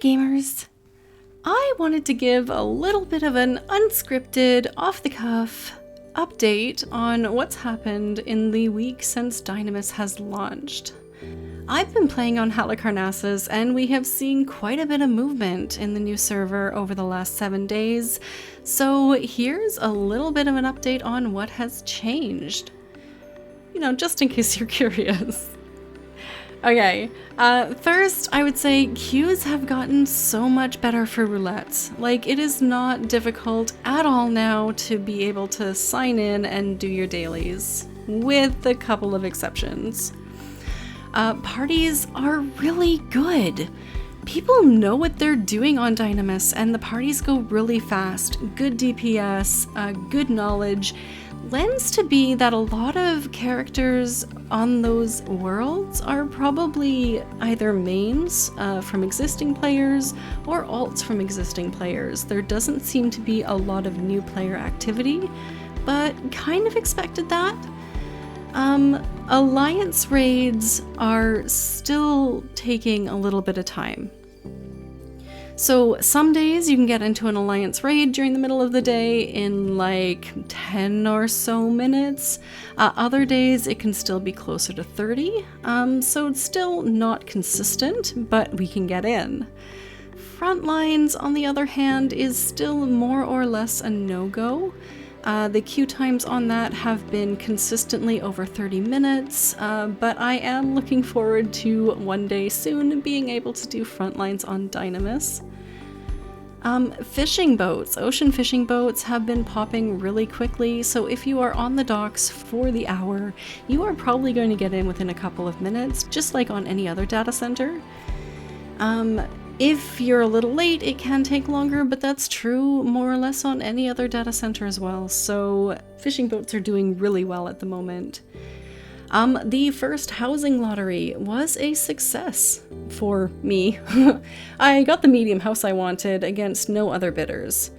gamers! I wanted to give a little bit of an unscripted, off-the-cuff update on what's happened in the week since Dynamis has launched. I've been playing on Halicarnassus and we have seen quite a bit of movement in the new server over the last 7 days, so here's a little bit of an update on what has changed. You know, just in case you're curious. Okay, first I would say queues have gotten so much better for Roulette. Like, it is not difficult at all now to be able to sign in and do your dailies, with a couple of exceptions. Parties are really good. People know what they're doing on Dynamis, and the parties go really fast. Good DPS, good knowledge. Lends to be that a lot of characters on those worlds are probably either mains from existing players or alts from existing players. There doesn't seem to be a lot of new player activity, but kind of expected that. Alliance raids are still taking a little bit of time. So some days you can get into an alliance raid during the middle of the day in like 10 or so minutes. Other days it can still be closer to 30. So it's still not consistent, but we can get in. Frontlines, on the other hand, is still more or less a no-go. The queue times on that have been consistently over 30 minutes, but I am looking forward to one day soon being able to do frontlines on Dynamis. Fishing boats, ocean fishing boats have been popping really quickly, so if you are on the docks for the hour, you are probably going to get in within a couple of minutes, just like on any other data center. If you're a little late, it can take longer, but that's true more or less on any other data center as well, so fishing boats are doing really well at the moment. The first housing lottery was a success for me. I got the medium house I wanted against no other bidders.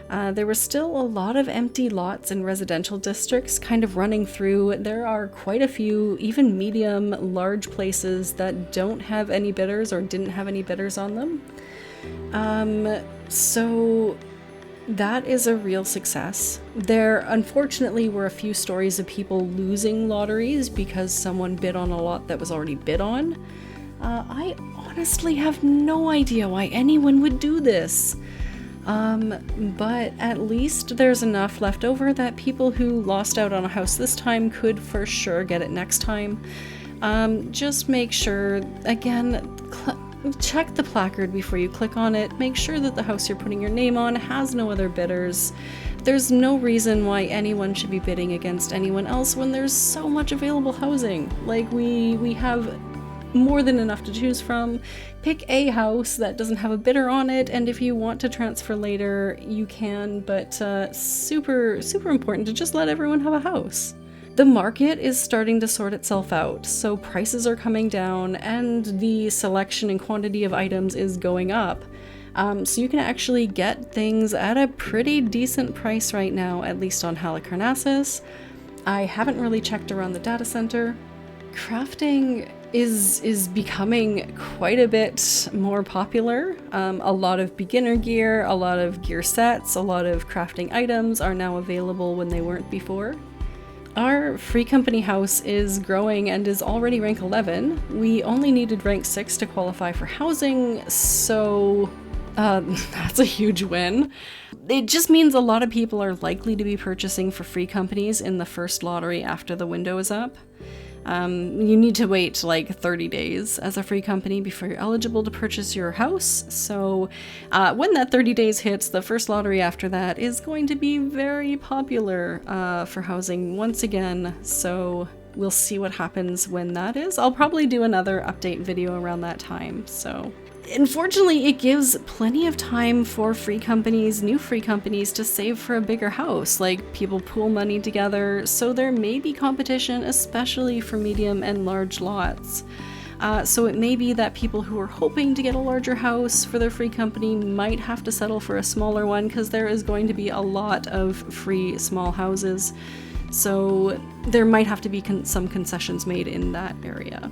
There were still a lot of empty lots in residential districts kind of running through. There are quite a few, even medium, large places that don't have any bidders or didn't have any bidders on them. So that is a real success. There unfortunately were a few stories of people losing lotteries because someone bid on a lot that was already bid on. I honestly have no idea why anyone would do this. But at least there's enough left over that people who lost out on a house this time could for sure get it next time. Just make sure, again, check the placard before you click on it. Make sure that the house you're putting your name on has no other bidders. There's no reason why anyone should be bidding against anyone else when there's so much available housing. Like, we have more than enough to choose from. Pick a house that doesn't have a bidder on it, and if you want to transfer later, you can, but super important to just let everyone have a house. The market is starting to sort itself out, so prices are coming down and the selection and quantity of items is going up. So you can actually get things at a pretty decent price right now, at least on Halicarnassus. I haven't really checked around the data center. Crafting is becoming quite a bit more popular. A lot of beginner gear, a lot of gear sets, a lot of crafting items are now available when they weren't before. Our free company house is growing and is already rank 11. We only needed rank 6 to qualify for housing, so that's a huge win. It just means a lot of people are likely to be purchasing for free companies in the first lottery after the window is up. You need to wait like 30 days as a free company before you're eligible to purchase your house, so when that 30 days hits, the first lottery after that is going to be very popular for housing once again, so we'll see what happens when that is. I'll probably do another update video around that time, so. Unfortunately, it gives plenty of time for free companies, new free companies, to save for a bigger house. Like, people pool money together, so there may be competition, especially for medium and large lots. So it may be that people who are hoping to get a larger house for their free company might have to settle for a smaller one, because there is going to be a lot of free small houses. So there might have to be some concessions made in that area.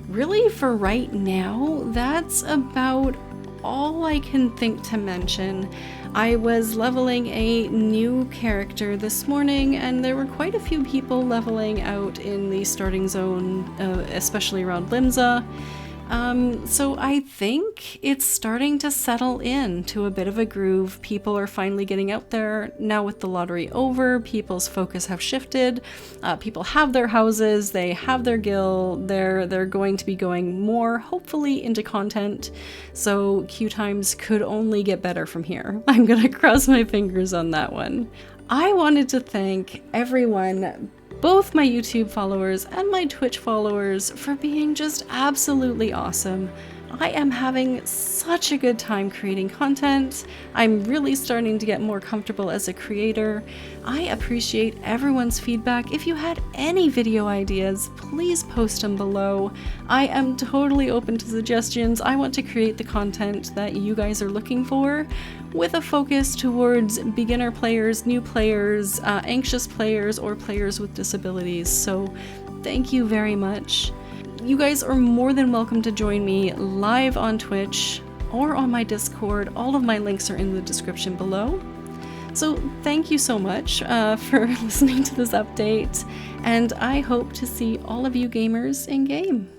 Really, for right now, that's about all I can think to mention. I was leveling a new character this morning, and there were quite a few people leveling out in the starting zone, especially around Limsa. So I think it's starting to settle in to a bit of a groove. People are finally getting out there. Now with the lottery over, people's focus have shifted. People have their houses, they have their guild, they're going to be going more, hopefully, into content. So queue times could only get better from here. I'm gonna cross my fingers on that one. I wanted to thank everyone, both my YouTube followers and my Twitch followers, for being just absolutely awesome. I am having such a good time creating content. I'm really starting to get more comfortable as a creator. I appreciate everyone's feedback. If you had any video ideas, please post them below. I am totally open to suggestions. I want to create the content that you guys are looking for, with a focus towards beginner players, new players, anxious players, or players with disabilities. So thank you very much. You guys are more than welcome to join me live on Twitch or on my Discord. All of my links are in the description below. So thank you so much for listening to this update, and I hope to see all of you gamers in game.